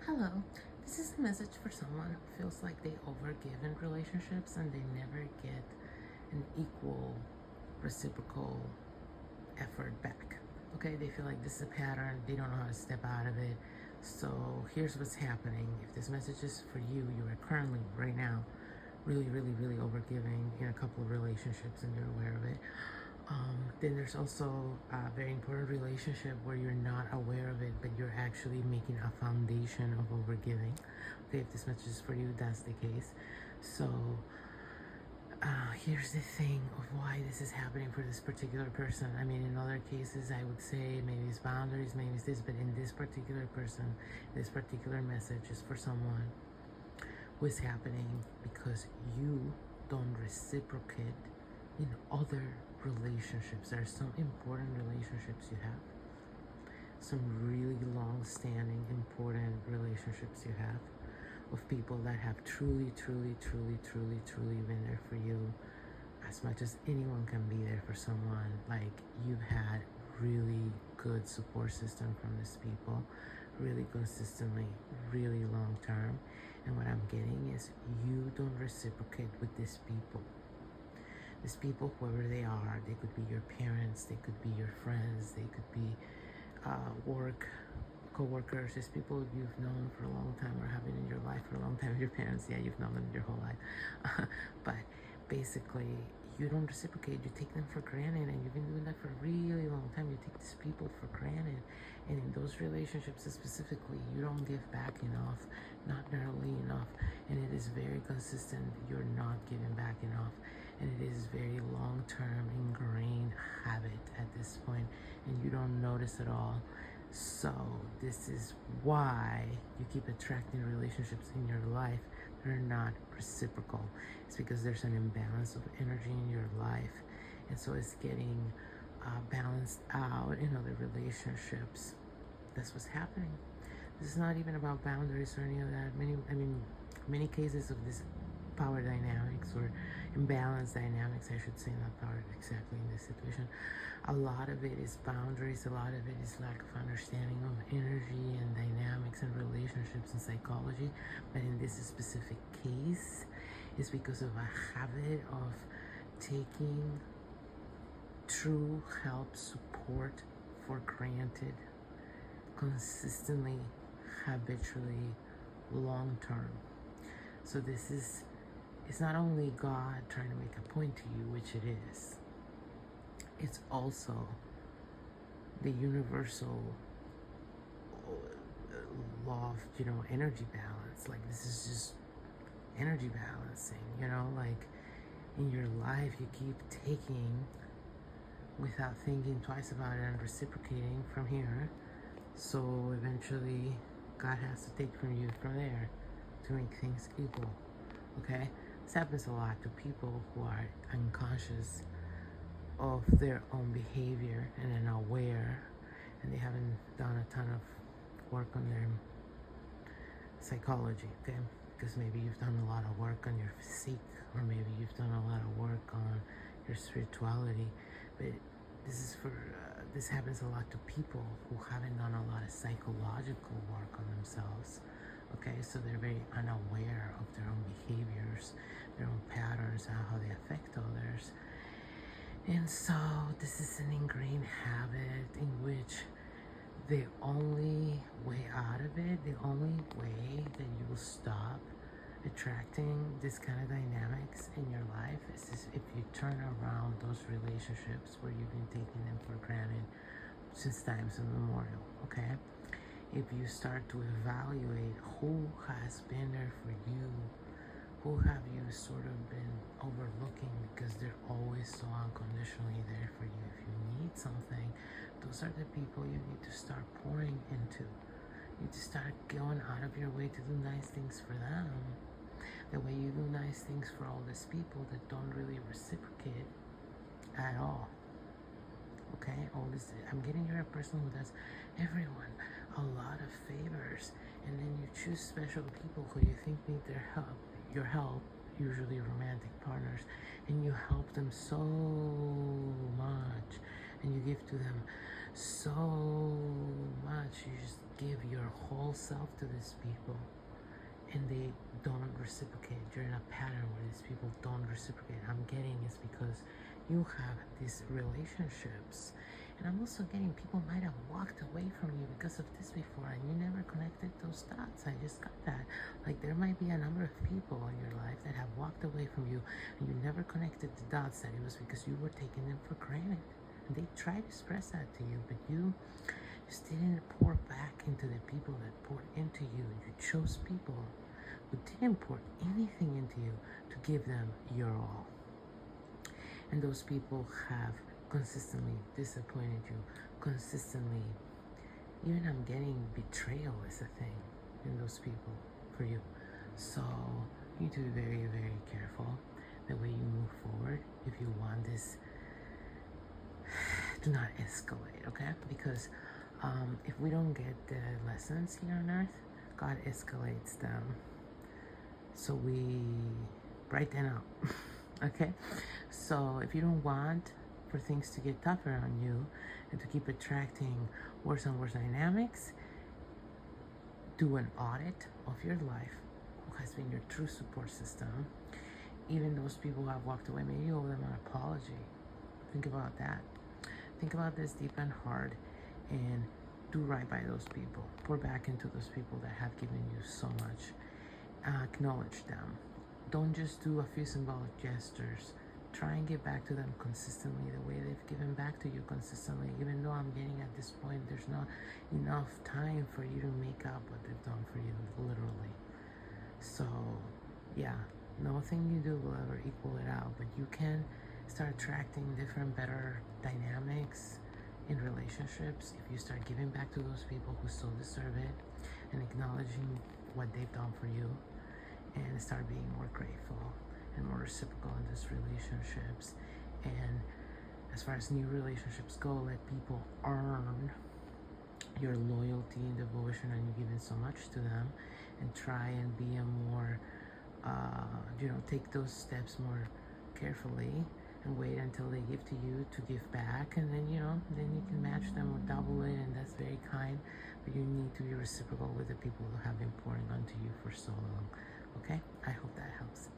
Hello, this is a message for someone who feels like they overgive in relationships and they never get an equal reciprocal effort back. Okay, they feel like this is a pattern, they don't know how to step out of it. So here's what's happening. If this message is for you, you are currently, right now, really overgiving in a couple of relationships and you're aware of it. Then there's also a very important relationship where you're not aware of it, but you're actually making a foundation of overgiving. Okay, if this message is for you, that's the case. So here's the thing of why this is happening for this particular person. I mean, in other cases, I would say maybe it's boundaries, maybe it's this, but in this particular person, this particular message is for someone who is happening because you don't reciprocate in other relationships. There are some important relationships you have, some really long-standing important relationships you have of people that have truly been there for you as much as anyone can be there for someone. Like, you've had really good support system from these people, really consistently, really long term. And what I'm getting is you don't reciprocate with these people. These people, whoever they are, they could be your parents, they could be your friends, they could be work co-workers, just people you've known for a long time or have been in your life for a long time. Your parents, yeah, you've known them your whole life. But basically, you don't reciprocate. You take them for granted, and you've been doing that for a really long time. You take these people for granted, and in those relationships specifically, you don't give back enough, not nearly enough, and it is very consistent. You're not giving back enough, and it is very long-term ingrained habit at this point, and you don't notice at all. So this is why you keep attracting relationships in your life that are not reciprocal. It's because there's an imbalance of energy in your life, and so it's getting balanced out in other relationships. That's what's happening. This is not even about boundaries or any of that. Many cases of this power dynamics or imbalance dynamics, I should say, not power exactly in this situation. A lot of it is boundaries, a lot of it is lack of understanding of energy and dynamics and relationships and psychology. But in this specific case, it's because of a habit of taking true help, support for granted, consistently, habitually, long term. So this is, it's not only God trying to make a point to you, which it is, it's also the universal law of, energy balance. Like, this is just energy balancing, like in your life, you keep taking without thinking twice about it and reciprocating from here. So eventually, God has to take from you from there to make things equal. Okay? This happens a lot to people who are unconscious of their own behavior and are aware, and they haven't done a ton of work on their psychology, okay? Because maybe you've done a lot of work on your physique, or maybe you've done a lot of work on your spirituality, but this happens a lot to people who haven't done a lot of psychological work on themselves. Okay, so they're very unaware of their own behaviors, their own patterns, and how they affect others. And so this is an ingrained habit in which the only way out of it, the only way that you will stop attracting this kind of dynamics in your life is if you turn around those relationships where you've been taking them for granted since times immemorial, okay? If you start to evaluate who has been there for you, who have you sort of been overlooking because they're always so unconditionally there for you. If you need something, those are the people you need to start pouring into. You need to start going out of your way to do nice things for them. The way you do nice things for all these people that don't really reciprocate at all. Okay, all this, I'm getting you're a person who does everyone a lot of favors, and then you choose special people who you think need your help, usually romantic partners, and you help them so much, and you give to them so much. You just give your whole self to these people and they don't reciprocate. You're in a pattern where these people don't reciprocate. I'm getting is because you have these relationships. And I'm also getting people might have walked away from you because of this before and you never connected those dots. I just got that. Like there might be a number of people in your life that have walked away from you and you never connected the dots, that it was because you were taking them for granted. And they tried to express that to you, but you just didn't pour back into the people that poured into you. You chose people who didn't pour anything into you to give them your all. And those people have consistently disappointed you, consistently. Even I'm getting betrayal is a thing in those people for you. So you need to be very, very careful the way you move forward. If you want this, do not escalate, okay? Because if we don't get the lessons here on earth, God escalates them. So we brighten up, okay? So if you don't want for things to get tougher on you and to keep attracting worse and worse dynamics, do an audit of your life. Who has been your true support system? Even those people who have walked away, maybe you owe them an apology. Think about that. Think about this deep and hard and do right by those people. Pour back into those people that have given you so much. Acknowledge them. Don't just do a few symbolic gestures. Try and get back to them consistently the way they've given back to you consistently. Even though I'm getting at this point, there's not enough time for you to make up what they've done for you, literally. So, yeah, nothing you do will ever equal it out, but you can start attracting different, better dynamics in relationships if you start giving back to those people who so deserve it and acknowledging what they've done for you, and start being more grateful and more reciprocal in these relationships. And as far as new relationships go, let people earn your loyalty and devotion, and you're giving so much to them, and try and be a more take those steps more carefully and wait until they give to you to give back, and then then you can match them or double it, and that's very kind. But you need to be reciprocal with the people who have been pouring onto you for so long. Okay, I hope that helps.